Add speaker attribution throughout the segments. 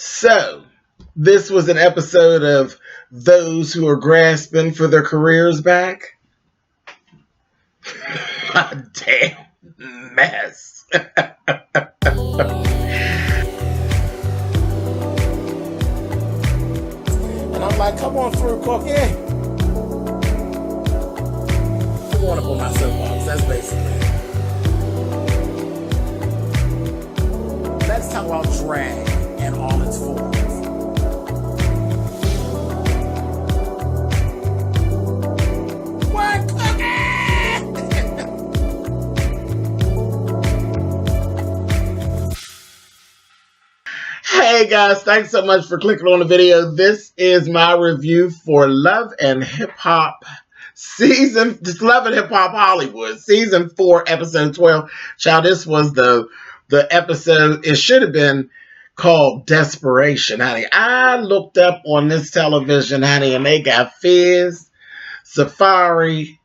Speaker 1: So, this was an episode of those who are grasping for their careers back. A damn mess.
Speaker 2: And I'm like, come on through, Cookie. I want to put my soapbox. That's basically it. Let's talk about drag and all its forms. What, Cookie?
Speaker 1: Hey guys, thanks so much for clicking on the video. This is my review for Love and Hip Hop Love and Hip Hop Hollywood, season 4, episode 12. Child, this was the episode. It should have been called Desperation, honey. I looked up on this television, honey, and they got Fizz, Safari,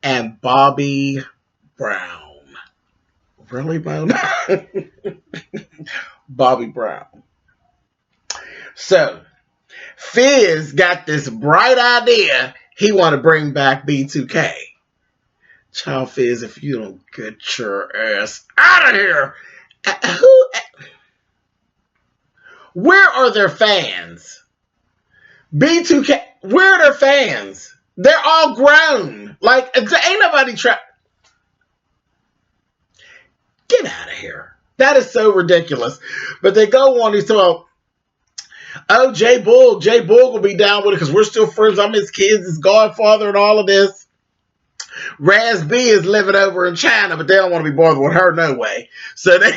Speaker 1: and Bobby Brown. Really, Mona? Bobby Brown. So, Fizz got this bright idea. He want to bring back B2K. Child, Fizz, if you don't get your ass out of here. Where are their fans? B2K, where are their fans? They're all grown. Like, ain't nobody try. Get out of here. That is so ridiculous. But they go on, he's talking, oh, J Bull will be down with it because we're still friends. I'm his kids, his godfather, and all of this. Raz B is living over in China, but they don't want to be bothered with her no way. So they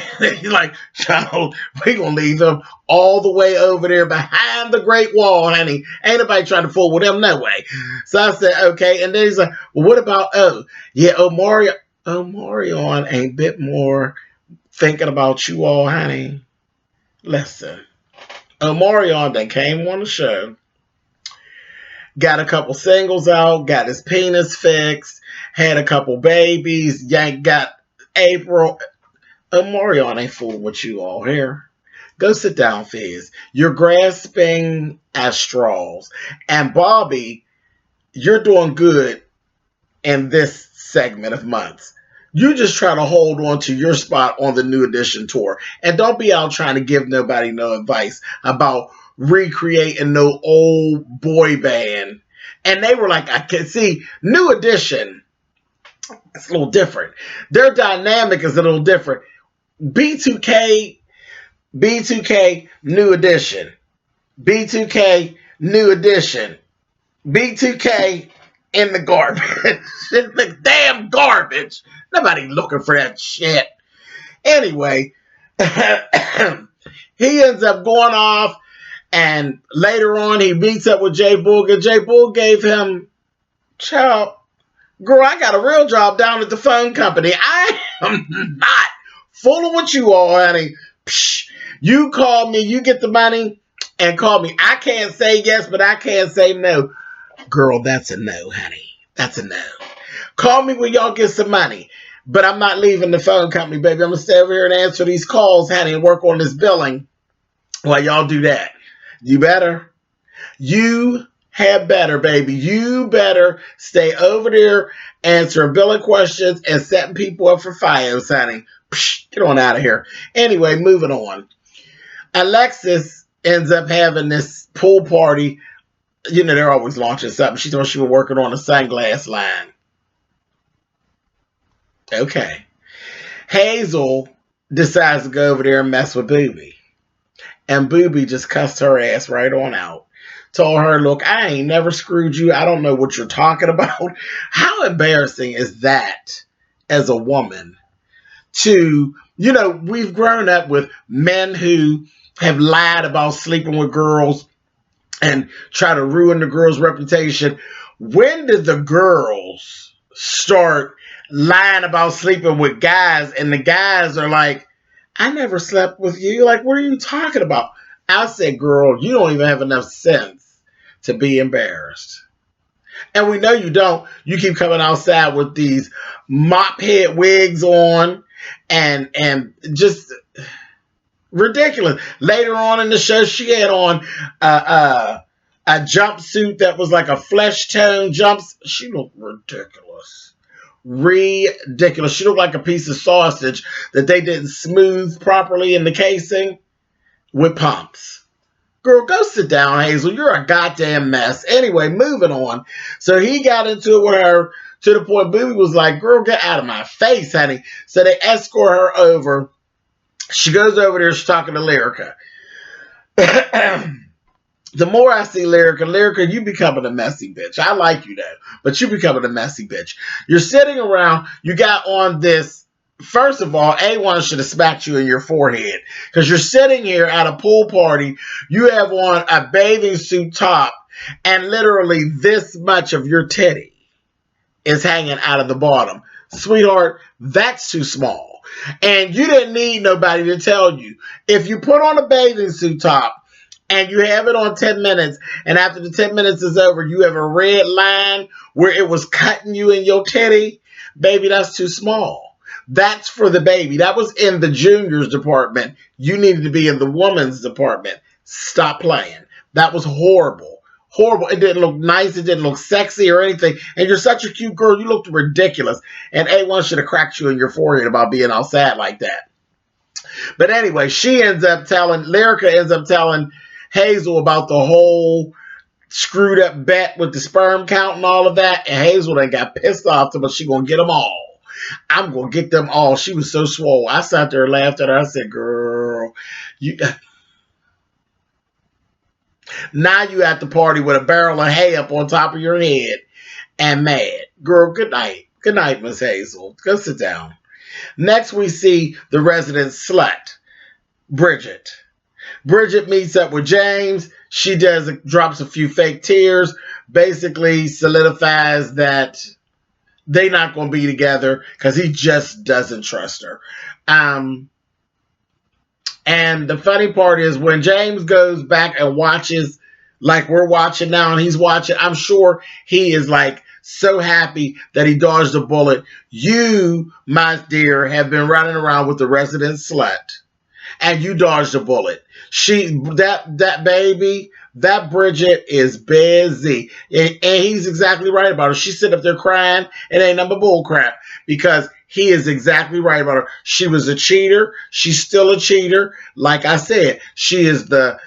Speaker 1: like, child, we gonna leave them all the way over there behind the Great Wall, honey. Ain't nobody trying to fool with them no way. So I said, okay. And then he's like, well, what about Omarion ain't bit more thinking about you all, honey. Listen. Omarion that came on the show, got a couple singles out, got his penis fixed, had a couple babies, got April. Omarion ain't fooling with you all here. Go sit down, Fizz. You're grasping at straws. And Bobby, you're doing good in this segment of months. You just try to hold on to your spot on the New Edition tour. And don't be out trying to give nobody no advice about recreating no old boy band. And they were like, I can see New Edition. It's a little different. Their dynamic is a little different. B2K, New Edition. B2K, New Edition. B2K, in the garbage. It's the damn garbage. Nobody looking for that shit. Anyway, he ends up going off, and later on he meets up with J Bull, and J Bull gave him, child, girl, I got a real job down at the phone company. I am not fooling with you all, honey. Psh, you call me, you get the money, and call me. I can't say yes, but I can't say no. Girl, that's a no, honey. That's a no. Call me when y'all get some money. But I'm not leaving the phone company, baby. I'm going to stay over here and answer these calls, honey, and work on this billing while y'all do that. You better. You had better, baby. You better stay over there answering billing questions and setting people up for FIOS, honey. Psh, get on out of here. Anyway, moving on. Alexis ends up having this pool party. You know, they're always launching something. She thought she was working on a sunglass line. Okay. Hazel decides to go over there and mess with Booby. And Booby just cussed her ass right on out. Told her, look, I ain't never screwed you. I don't know what you're talking about. How embarrassing is that as a woman to, you know, we've grown up with men who have lied about sleeping with girls and try to ruin the girl's reputation. When did the girls start lying about sleeping with guys and the guys are like, I never slept with you? Like, what are you talking about? I said, girl, you don't even have enough sense to be embarrassed. And we know you don't. You keep coming outside with these mop head wigs on and just Ridiculous. Later on in the show, she had on a jumpsuit that was like a flesh tone jumps. She looked ridiculous. Ridiculous. She looked like a piece of sausage that they didn't smooth properly in the casing with pumps. Girl, go sit down, Hazel. You're a goddamn mess. Anyway, moving on. So he got into it with her to the point Booby was like, girl, get out of my face, honey. So they escort her over. She goes over there. She's talking to Lyrica. The more I see Lyrica, you becoming a messy bitch. I like you though, but you becoming a messy bitch. You're sitting around, you got on this, first of all, A1 should have smacked you in your forehead because you're sitting here at a pool party, you have on a bathing suit top and literally this much of your titty is hanging out of the bottom. Sweetheart, that's too small. And you didn't need nobody to tell you. If you put on a bathing suit top, and you have it on 10 minutes, and after the 10 minutes is over, you have a red line where it was cutting you in your titty, baby, that's too small. That's for the baby. That was in the juniors department. You needed to be in the women's department. Stop playing. That was horrible. Horrible. It didn't look nice. It didn't look sexy or anything. And you're such a cute girl. You looked ridiculous. And A1 should have cracked you in your forehead about being all sad like that. But anyway, Lyrica ends up telling Hazel about the whole screwed up bet with the sperm count and all of that. And Hazel then got pissed off to, but she gonna get them all. I'm gonna get them all. She was so swole. I sat there and laughed at her. I said, girl, now you at the party with a barrel of hay up on top of your head and mad. Girl, good night. Good night, Miss Hazel. Go sit down. Next we see the resident slut, Bridget. Bridget meets up with James. She drops a few fake tears, basically solidifies that they're not going to be together because he just doesn't trust her. And the funny part is when James goes back and watches, like we're watching now, and he's watching, I'm sure he is like so happy that he dodged a bullet. You, my dear, have been running around with the resident slut, and you dodged a bullet. That baby, that Bridget is busy. And he's exactly right about her. She's sitting up there crying. It ain't nothing but bull crap because he is exactly right about her. She was a cheater. She's still a cheater. Like I said, she is the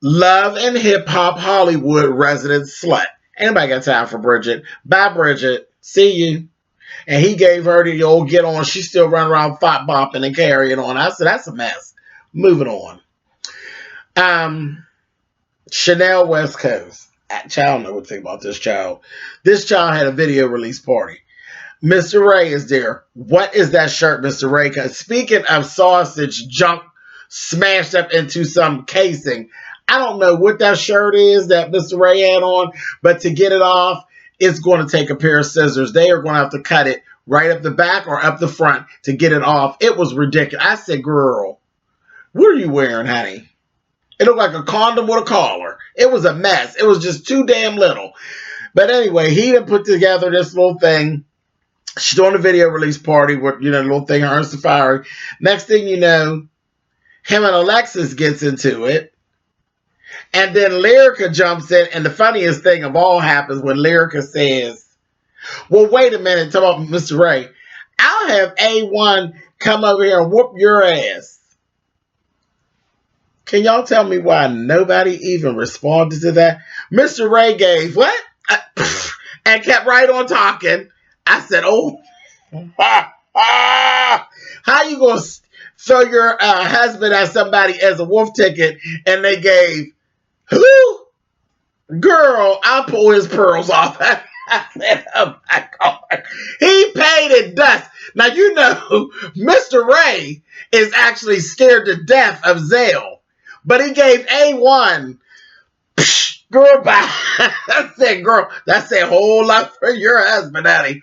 Speaker 1: love and hip hop Hollywood resident slut. Ain't nobody got time for Bridget. Bye, Bridget. See you. And he gave her the old get on. She's still running around fop bopping and carrying on. I said, that's a mess. Moving on. Chanel West Coast. Child know what to think about this child. This child had a video release party. Mr. Ray is there. What is that shirt, Mr. Ray? Speaking of sausage junk smashed up into some casing, I don't know what that shirt is that Mr. Ray had on, but to get it off, it's going to take a pair of scissors. They are going to have to cut it right up the back or up the front to get it off. It was ridiculous. I said, girl, what are you wearing, honey? It looked like a condom with a collar. It was a mess. It was just too damn little. But anyway, he had put together this little thing. She's doing a video release party with, the little thing, her and Safari. Next thing you know, him and Alexis gets into it. And then Lyrica jumps in. And the funniest thing of all happens when Lyrica says, well, wait a minute. Talk about Mr. Ray. I'll have A1 come over here and whoop your ass. Can y'all tell me why nobody even responded to that? Mr. Ray gave what? And kept right on talking. I said, oh, how you going to throw your husband at somebody as a wolf ticket and they gave, who? Girl, I'll pull his pearls off. I said, oh my God. He paid in dust. Now, Mr. Ray is actually scared to death of Zale. But he gave A1, girl, bye. I said, girl, that's a whole lot for your husband, honey.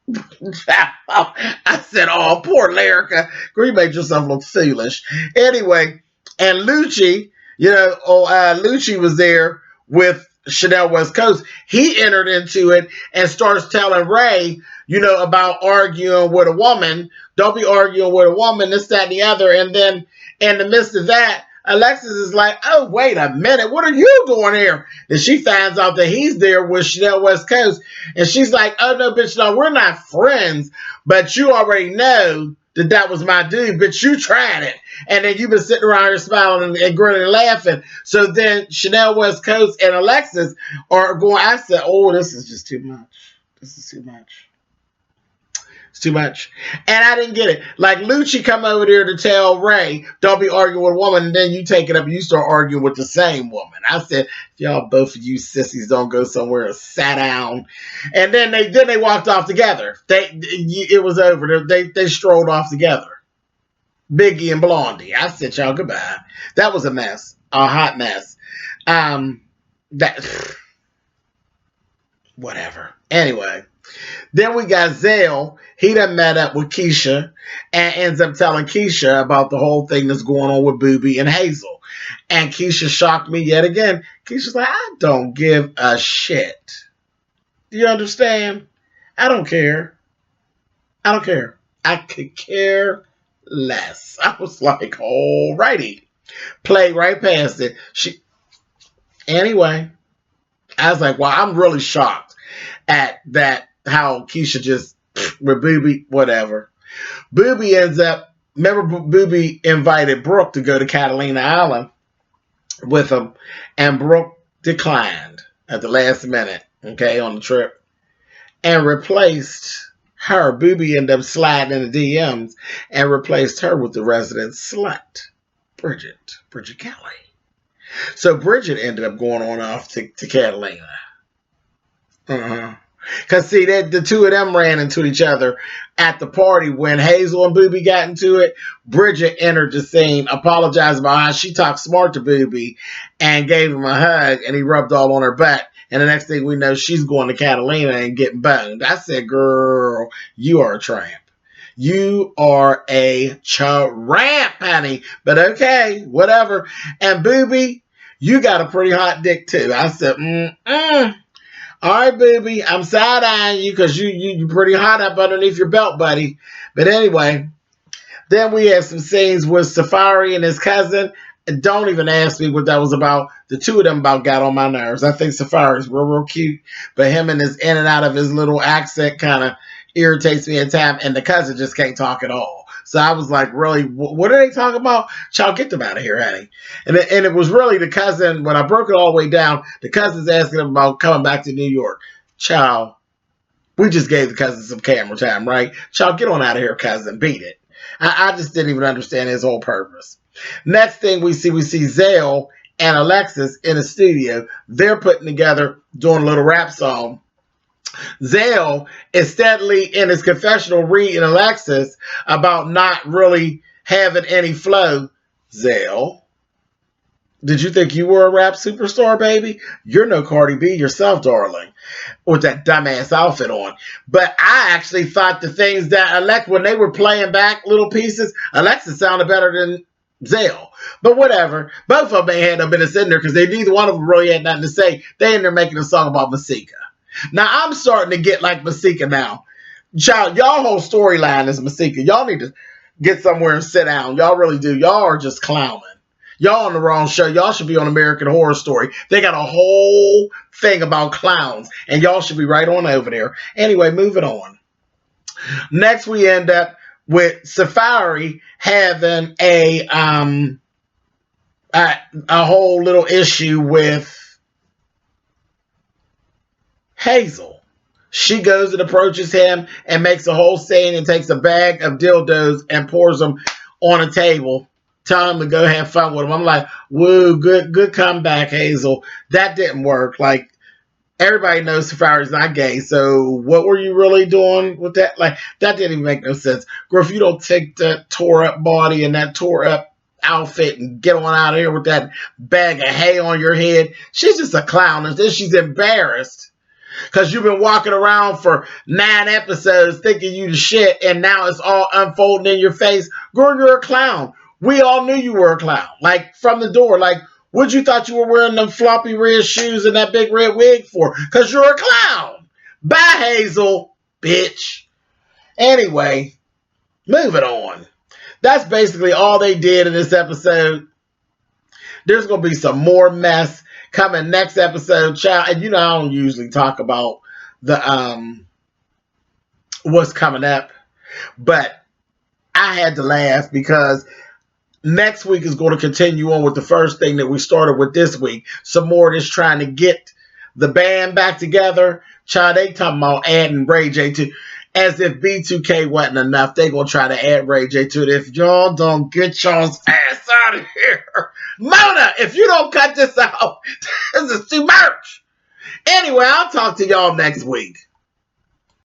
Speaker 1: I said, oh, poor Lyrica. Girl, you made yourself look foolish. Anyway, and Lucci, Lucci was there with Chanel West Coast. He entered into it and starts telling Ray, about arguing with a woman Don't be arguing with a woman, this, that, and the other. And then in the midst of that, Alexis is like, oh, wait a minute. What are you doing here? And she finds out that he's there with Chanel West Coast. And she's like, oh, no, bitch, no, we're not friends. But you already know that was my dude. But you tried it. And then you've been sitting around here smiling and grinning and laughing. So then Chanel West Coast and Alexis are going, I said, oh, this is just too much. This is too much. It's too much. And I didn't get it. Like Lucci come over there to tell Ray, don't be arguing with a woman, and then you take it up and you start arguing with the same woman. I said, y'all, both of you sissies don't go somewhere and sat down. And then they walked off together. It was over. They strolled off together. Biggie and Blondie. I said, y'all, goodbye. That was a mess. A hot mess. Whatever. Anyway. Then we got Zale. He done met up with Keisha and ends up telling Keisha about the whole thing that's going on with Booby and Hazel. And Keisha shocked me yet again. Keisha's like, I don't give a shit. Do you understand? I don't care. I don't care. I could care less. I was like, alrighty. Play right past it. Anyway, I was like, well, I'm really shocked at that. How Keisha just, with Booby, whatever. Booby ends up, remember Booby invited Brooke to go to Catalina Island with him, and Brooke declined at the last minute, okay, on the trip, and replaced her. Booby ended up sliding in the DMs and replaced her with the resident slut, Bridget Kelly. So Bridget ended up going on off to Catalina. Because, see, the two of them ran into each other at the party when Hazel and Booby got into it. Bridget entered the scene, apologized about how she talked smart to Booby and gave him a hug, and he rubbed all on her back. And the next thing we know, she's going to Catalina and getting boned. I said, girl, you are a tramp. You are a tramp, honey. But okay, whatever. And Booby, you got a pretty hot dick, too. I said, all right, baby, I'm side-eyeing you because you pretty hot up underneath your belt, buddy. But anyway, then we have some scenes with Safari and his cousin. And don't even ask me what that was about. The two of them about got on my nerves. I think Safari's real cute, but him and his in and out of his little accent kind of irritates me at times, and the cousin just can't talk at all. So I was like, really, what are they talking about? Child, get them out of here, honey. And it was really the cousin, when I broke it all the way down, the cousin's asking him about coming back to New York. Child, we just gave the cousin some camera time, right? Child, get on out of here, cousin. Beat it. I just didn't even understand his whole purpose. Next thing we see Zale and Alexis in a studio. They're putting together, doing a little rap song. Zale is steadily in his confessional reading Alexis about not really having any flow. Zale, did you think you were a rap superstar, baby? You're no Cardi B yourself, darling, with that dumbass outfit on. But I actually thought the things that when they were playing back little pieces, Alexis sounded better than Zale. But whatever. Both of them ain't had no business in there because neither one of them really had nothing to say. They in there making a song about Masika. Now, I'm starting to get like Masika now. Child, y'all whole storyline is Masika. Y'all need to get somewhere and sit down. Y'all really do. Y'all are just clowning. Y'all on the wrong show. Y'all should be on American Horror Story. They got a whole thing about clowns, and y'all should be right on over there. Anyway, moving on. Next, we end up with Safari having a whole little issue with Hazel. She goes and approaches him and makes a whole scene and takes a bag of dildos and pours them on a table, telling him to go have fun with him. I'm like, woo, good comeback, Hazel. That didn't work. Like, everybody knows Safari's not gay, so what were you really doing with that? Like, that didn't even make no sense. Girl, if you don't take that tore up body and that tore up outfit and get on out of here with that bag of hay on your head, she's just a clown. And then she's embarrassed because you've been walking around for 9 episodes thinking you the shit, and now it's all unfolding in your face. Girl, you're a clown. We all knew you were a clown. Like, from the door. Like, what you thought you were wearing them floppy red shoes and that big red wig for? Because you're a clown. Bye, Hazel, bitch. Anyway, moving on. That's basically all they did in this episode. There's going to be some more mess coming next episode, child. And you know, I don't usually talk about the what's coming up, but I had to laugh because next week is going to continue on with the first thing that we started with this week. Some more just trying to get the band back together. Child, they talking about adding Ray J to, as if B2K wasn't enough. They going to try to add Ray J to it. If y'all don't get y'all's ass out of here. Mona, if you don't cut this out, this is too much. Anyway, I'll talk to y'all next week.